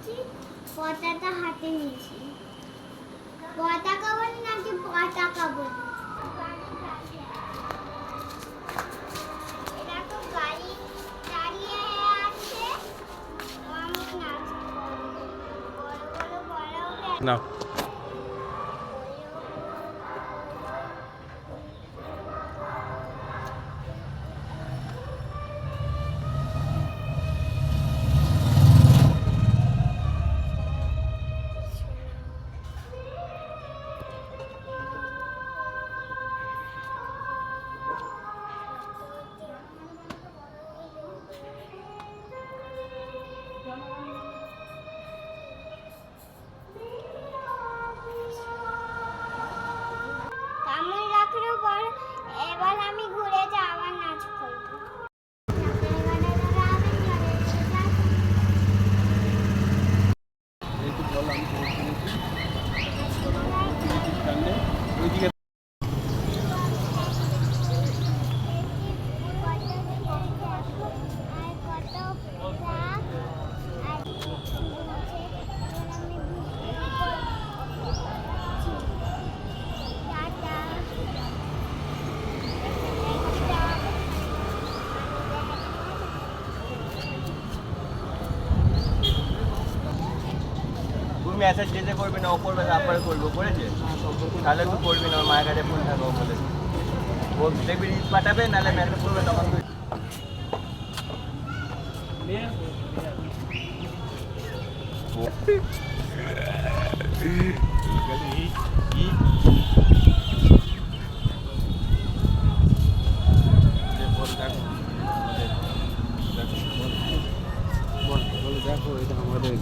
নিয়েছি, পতাকা হাতে নিয়েছি। পতাকা বলি নাকি পতাকা বলি? এটা তো গাড়ি দাঁড়িয়ে আছে, আমি নাচ করবো। বড় বড় না কেমন লাগলো বল? এবার আমি ঘুরে যাওয়ার নাচ করবো। ওইদিকে তুমি মেসেজ যেতে করবি না, ও করবে তারপরে করবো, করেছে? তাহলে তুই করবি না, ওর মায়ের কাছে ফোন থাকবো বলে ও দেখবি রিলস পাঠাবে, নাহলে মেসেজ করবে, তখন তুই দেখো এটা আমাদের,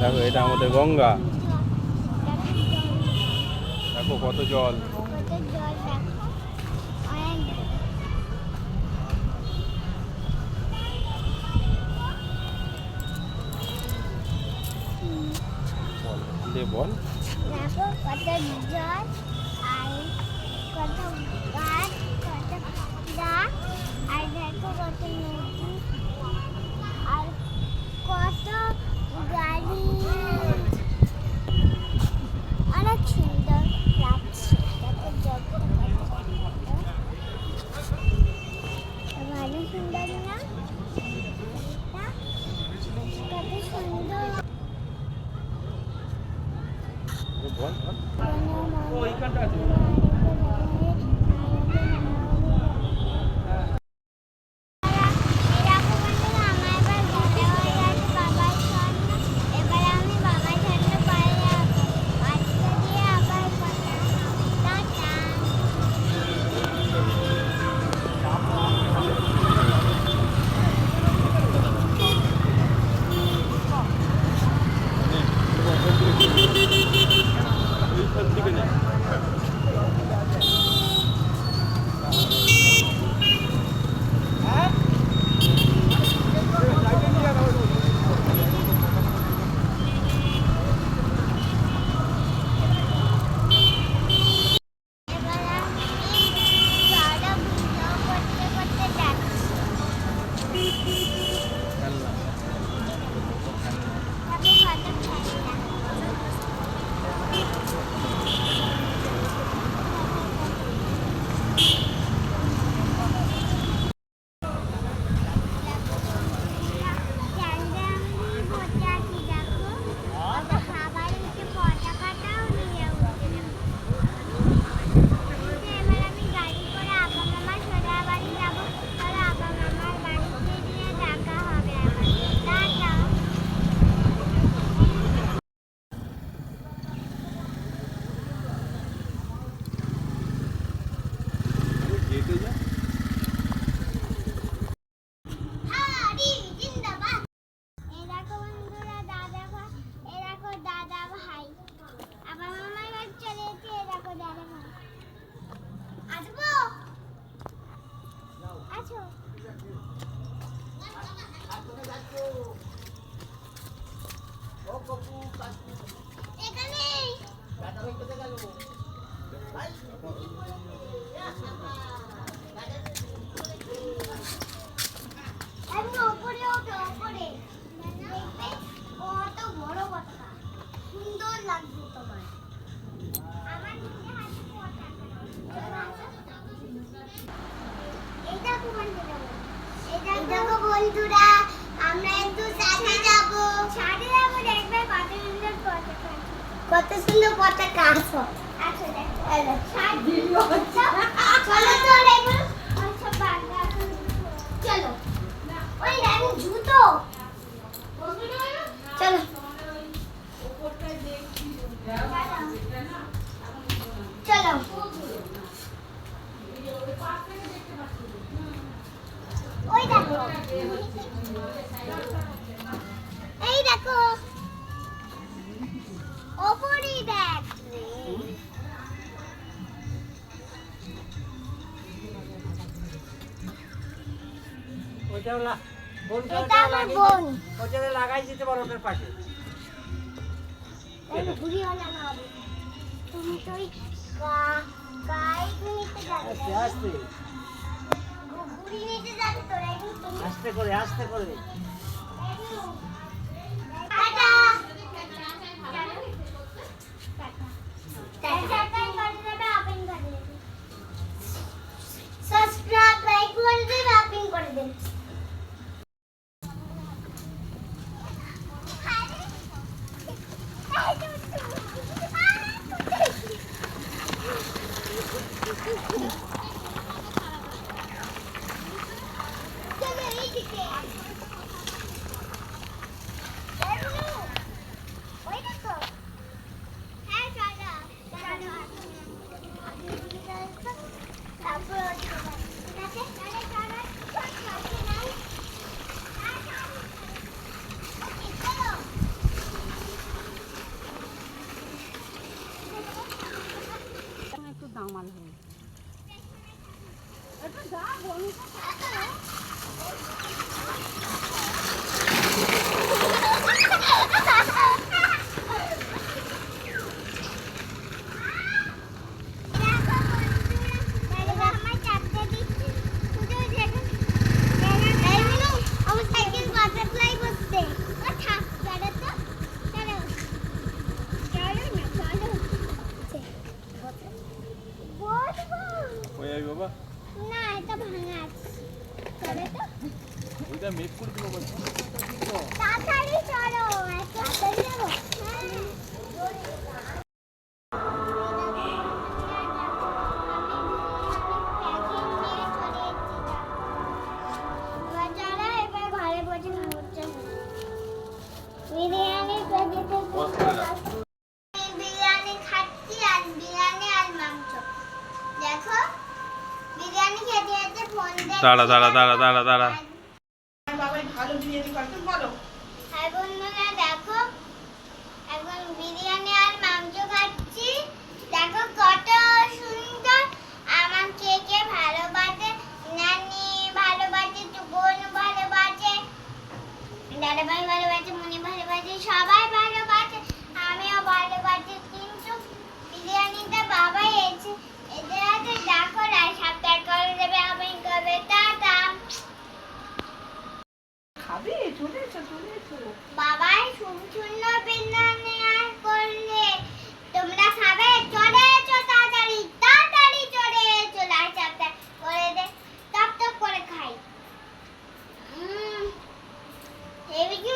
দেখো এটা আমাদের গঙ্গা, দেখো কত জল। বল দেখো কত জল, আর কত গাছ, কত পাখা, আর দেখো কত নদী, আর কত গাড়ি, অনেক সুন্দর লাগছে। দেখো জলটা ভালো সুন্দর না? কত সুন্দর। বল আমি ওপরে ওঠো, ওপরে কত সুন্দর পতাকা আসো আচ্ছা দেখো চলো তো এগুলো আচ্ছা বাগা চলো ওই দেখো জুতো চলো চলো ওই দেখো এই দেখো ওপরে দেখ এটা আমার বোন ওটা লাগাই দিতে পারো ওটার পাশে। ঘুরি হলে না হবে তুমি তো ওই গাই নিতে যাবে আস্তে আস্তে ঘুরি নিতে যাবে তোরা তুমি আস্তে করে আস্তে করে। টাটা সাবস্ক্রাইব লাইক করে দেবে ওপেন করে দেবে চলো এইদিকে ওই দেখো হ্যাঁ টাটা তারপর ঠিক আছে টাটা টাটা চলো নাই ওকে চলো একটু দামাল হয়ে ওই আই বাবা না এটা ভাঙা আছে চলে তো ওইটা মেক করে দিব বলছি তাড়াতাড়ি চলো তাড়াতাড়ি যাবো বিরিয়ানি খাচ্ছি আর বিরিয়ানি আর মাংস দেখো বিরিয়ানি খেতে খেতে ফোন দাঁড়া দাঁড়া দাঁড়া দাঁড়া দাঁড়া বাবাই ভালো বিরিয়ানি করতে বলো। আর বন্ধুরা দেখো এখন বিরিয়ানি আর মাংস খাচ্ছি দেখো কত সুন্দর আমার কে কে ভালোবাসে নানি ভালোবাসে বোন ভালোবাসে দাদাভাই ভালোবাসে মনি ভালোবাসে সবাই ভালোবাসে আমিও ভালোবাসি কিন্তু বিরিয়ানিটা বাবাই এসে এদের হাতে দেখো রাই সাবস্ক্রাইব করে দেবে আমি করবে টাটা খাবে চলে এসো চলে এসো। বাবাই সুন্দর বিরিয়ানি আর করলে তোমরা খাবে চলে এসো তাড়াতাড়ি তাড়াতাড়ি চলে এসো রাই সাবস্ক্রাইব করে দে টপ টপ করে খাই এই ভিডিও